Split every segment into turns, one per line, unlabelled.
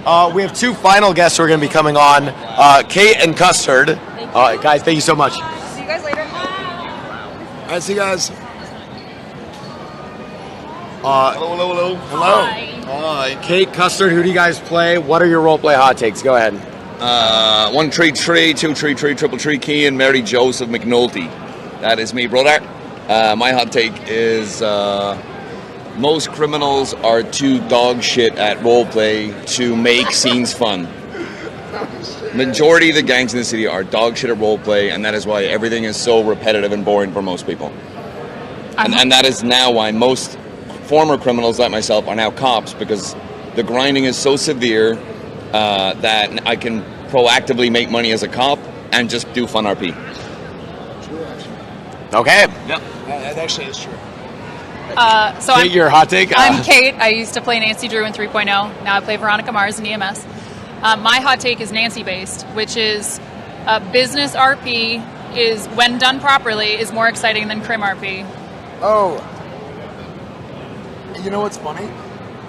We have two final guests who are going to be coming on, Kate and Custard. Guys, thank you so much.
See you guys later.
All right, see you guys.
Hello.
Hi.
Kate, Custard, who do you guys play? What are your roleplay hot takes? Go ahead.
133, 233, triple tree key, and Mary Joseph McNulty. That is me, brother. My hot take is most criminals are too dog shit at roleplay to make scenes fun. Majority of the gangs in the city are dog shit at roleplay, and that is why everything is so repetitive and boring for most people. And that is now why most former criminals like myself are now cops, because the grinding is so severe that I can proactively make money as a cop and just do fun RP.
True, actually.
Okay.
Yep.
That actually is true.
So
Kate, your hot take?
I'm Kate. I used to play Nancy Drew in 3.0. Now I play Veronica Mars in EMS. My hot take is Nancy-based, which is business RP is, when done properly, is more exciting than crim RP.
Oh. You know what's funny?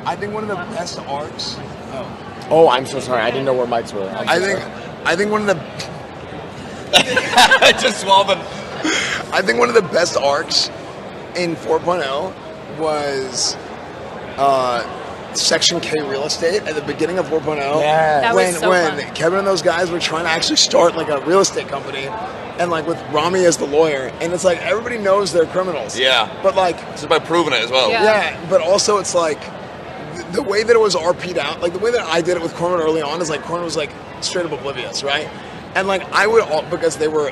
I think one of the best arcs.
Oh, I'm so sorry. I didn't know where mics were.
I think one of the.
Just swabbing.
I think one of the best arcs in 4.0 was Section K real estate at the beginning of 4.0.
Yeah.
That was so
when
fun.
Kevin and those guys were trying to actually start like a real estate company, and like with Rami as the lawyer, and it's like everybody knows they're criminals.
Yeah.
But like,
It's about proving it as well.
Yeah.
but also it's like the way that it was RP'd out, like the way that I did it with Corner early on is like Corner was like straight up oblivious, right? And like I would, because they were,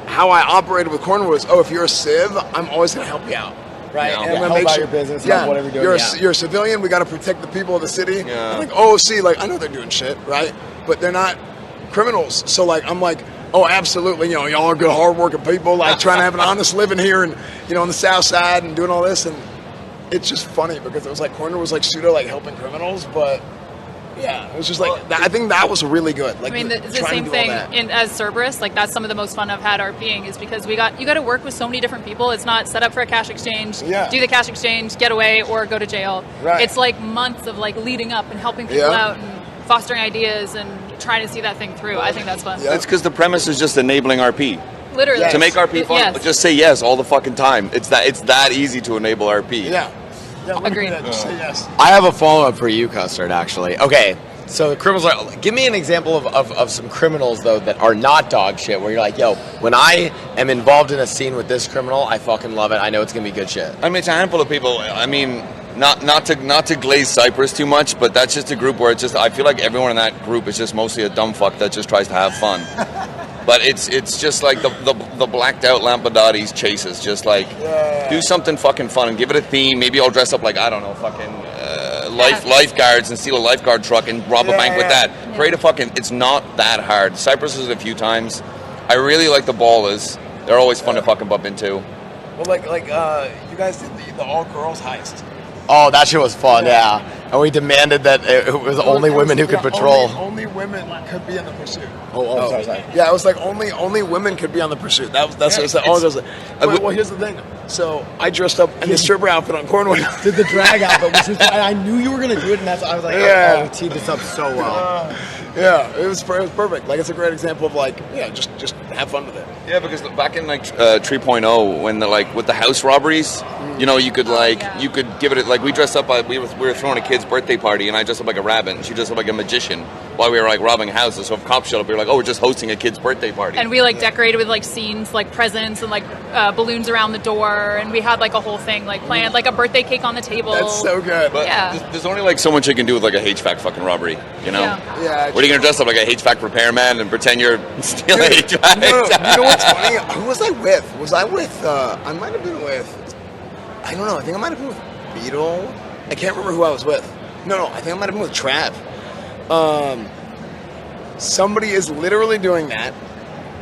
how I operated with Corner was, oh, if you're a civ, I'm always going to help you out, right?
Yeah.
And
Yeah,
I'm gonna
help
make
out
sure,
your business, help whatever you're doing,
you're a civilian, we got to protect the people of the city.
Yeah.
I'm like, oh, see, like I know they're doing shit, right? But they're not criminals. So like, I'm like, oh, absolutely, y'all are good, hardworking people, like trying to have an honest living here and, on the south side and doing all this. And it's just funny because it was like Corner was like pseudo like helping criminals, but yeah, it was just like I think that was really good. Like,
I mean, it's the
trying
same
to do all
thing
that.
as Cerberus. Like, that's some of the most fun I've had RPing, is because you got to work with so many different people. It's not set up for a cash exchange,
Yeah.
do the cash exchange, get away, or go to jail.
Right.
It's like months of like leading up and helping people
Yeah.
out and fostering ideas and trying to see that thing through. I think that's fun.
Yeah.
That's because the premise is just enabling RP.
Literally.
Yes.
To make RP fun,
Yes.
just say yes all the fucking time. It's that easy to enable RP.
Yeah.
Agreed.
Just say yes.
I have a follow-up for you, Custard, actually. Okay, so the criminals are... Give me an example of some criminals, though, that are not dog shit, where you're like, yo, when I am involved in a scene with this criminal, I fucking love it. I know it's going to be good shit.
I mean, it's a handful of people. I mean, not to glaze Cyprus too much, but that's just a group where it's just, I feel like everyone in that group is just mostly a dumb fuck that just tries to have fun. But it's just like the blacked out Lampadotti's chases. Just like do something fucking fun and give it a theme. Maybe I'll dress up like, I don't know, fucking lifeguards and steal a lifeguard truck and rob a bank with that. Create a fucking. It's not that hard. Cyprus is a few times. I really like the Ballers. They're always fun to fucking bump into.
Well, like you guys did the all girls heist.
Oh, that shit was fun, yeah. And we demanded that it was only women who could patrol.
Only women could be in the pursuit.
Oh, sorry.
Yeah, it was like only women could be on the pursuit. That's what it was like. Well, here's the thing. So I dressed up in the stripper outfit on Cornwall.
Did the drag outfit, which is I knew you were going to do it, and I was like,
Yeah.
oh, we teed this up so well.
Yeah, it was perfect. Like, it's a great example of like, yeah, just have fun with it.
Yeah, because back in like 3.0, when with the house robberies, you could you could give it like we dressed up. We were throwing a kid's birthday party, and I dressed up like a rabbit, and she dressed up like a magician while we were like robbing houses. So if cops showed up, we were like, oh, we're just hosting a kid's birthday party.
And we like decorated with like scenes, like presents and like balloons around the door, and we had like a whole thing like planned, like a birthday cake on the table.
That's so good.
But
Yeah.
there's only like so much you can do with like a HVAC fucking robbery,
Yeah.
Yeah.
What are you gonna dress up like a HVAC repairman and pretend you're stealing HVAC?
No, you know what's funny? Who was I with? Was I with? I might have been with. I don't know. I think I might have been with Beetle. I can't remember who I was with. No. I think I might have been with Trav. Somebody is literally doing that,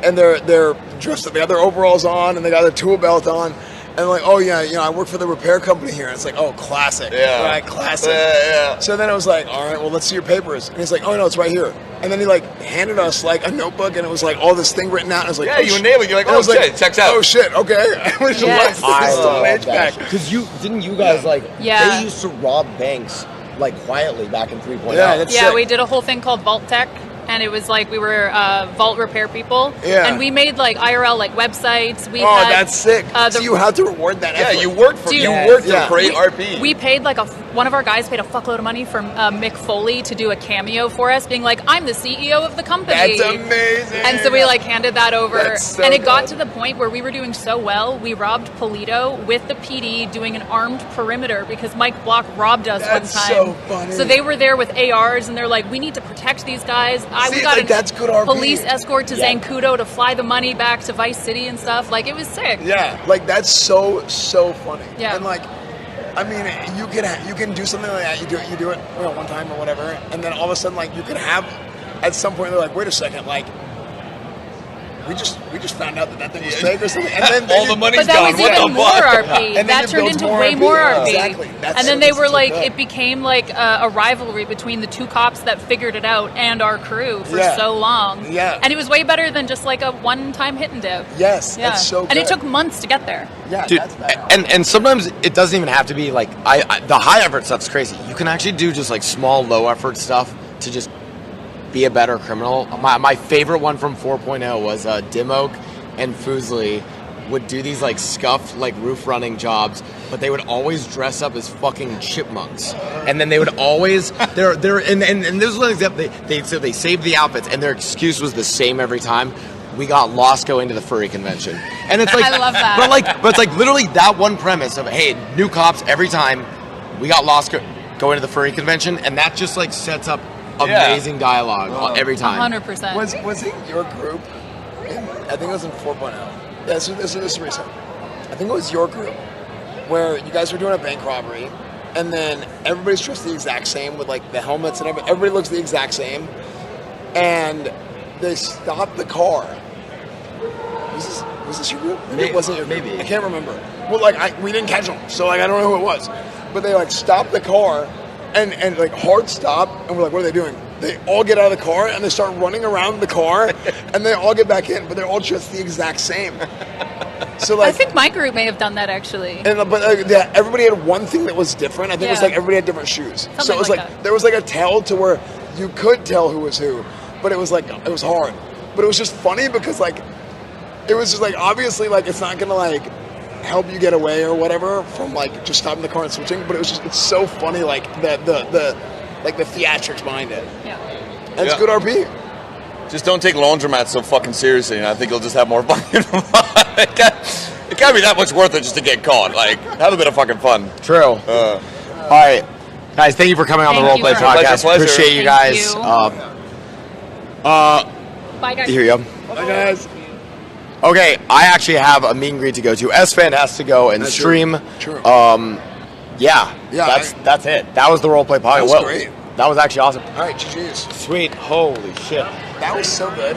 and they're dressed up. They got their overalls on, and they got their tool belt on. And like, oh yeah, I work for the repair company here. And it's like, oh, classic.
Yeah.
Right, classic.
Yeah.
So then I was like, all right, well, let's see your papers. And he's like, oh no, it's right here. And then he like handed us like a notebook, and it was like all this thing written out. And I was like,
Yeah,
oh,
you enabled it. You're like,
and I
oh
was
shit, checks out.
Oh shit, okay. We just
Yes.
left.
I
This is on
love that.
HVAC.
Because didn't you guys
Yeah.
they used to rob banks like quietly back in 3.0.
Yeah, that's
Yeah,
sick.
we did a whole thing called Vault Tech, and it was like we were vault repair people.
Yeah.
And we made like IRL like websites. We
Oh,
had,
that's sick.
the-
So you have to reward that
Yeah,
effort.
you worked for
Dude.
you worked
Yeah.
to create RP.
We paid like one of our guys paid a fuckload of money for Mick Foley to do a cameo for us, being like, "I'm the CEO of the company."
That's amazing.
And so we like handed that over,
That's so
and it got
good.
to the point where we were doing so well, we robbed Polito with the PD doing an armed perimeter because Mike Block robbed us
That's
one
so
time.
funny.
So they were there with ARs, and they're like, "We need to protect these guys."
See,
We got
like, that's good RP.
police escort to
Yeah.
Zancudo to fly the money back to Vice City and stuff. Like it was sick.
Yeah, like that's so funny.
Yeah.
And like, I mean, you can do something like that. You do it one time or whatever, and then all of a sudden, like, you can have at some point they're like, wait a second, like, we just found out that thing was fake or something, and then
All the money's
But that
gone.
was
What
even
the
more
fuck?
RP.
And then
That
it
turned
builds
into
more
way
RP.
more
Yeah,
RP.
exactly. That's
And then
so-
they
that's
were
so
like,
good.
it became like a rivalry between the two cops that figured it out and our crew for
Yeah.
so long.
Yeah.
And it was way better than just like a one-time hit and dip.
Yes,
Yeah.
that's so good.
And it took months to get there.
yeah,
Dude,
that's bad.
and sometimes it doesn't even have to be like the high effort stuff's crazy. You can actually do just like small low effort stuff to just be a better criminal. My favorite one from 4.0 was Dimoke and Fuseli would do these like scuffed like roof running jobs, but they would always dress up as fucking chipmunks, and then they would always they're and this was one example. They saved the outfits, and their excuse was the same every time. We got lost going to the furry convention, and it's like
I love that.
but it's like literally that one premise of hey, new cops every time. We got lost going to the furry convention, and that just like sets up amazing dialogue every time.
100%.
Was it your group? I think it was in 4.0. Yeah, this is recent. I think it was your group where you guys were doing a bank robbery, and then everybody's dressed the exact same with like the helmets and everything. Everybody looks the exact same, and they stopped the car. Was this your group? Maybe it wasn't your group.
Maybe.
I can't remember. Well, like we didn't catch them, so like I don't know who it was. But they like stopped the car, and like hard stop, and we're like, what are they doing? They all get out of the car and they start running around the car, and they all get back in, but they're all dressed the exact same. So like,
I think my group may have done that actually.
but everybody had one thing that was different. I think it was
Yeah.
like everybody had different shoes. So
Something
it was
like
like
that.
there was like a tell to where you could tell who was who, but it was like it was hard. But it was just funny because like it was just like obviously like it's not gonna like help you get away or whatever from like just stopping the car and switching. But it's so funny like the like the theatrics behind it.
Yeah.
And it's
Yeah.
good RP.
Just don't take laundromats so fucking seriously, and I think you'll just have more fucking fun. It can't be that much worth it just to get caught. Like, have a bit of fucking fun.
True. All right, guys. Thank you for coming on the
Thank you
Roleplay
for
podcast.
pleasure.
Appreciate you
Thank
guys.
you. Bye guys.
Here you go.
Bye guys.
Okay, I actually have a meet and greet to go to. Esfand has to go and
That's
stream.
true.
Yeah,
Yeah,
that's it. That was the Roleplay podcast.
That was great.
That was actually awesome.
All right, GG's.
Sweet. Holy shit.
That was so good.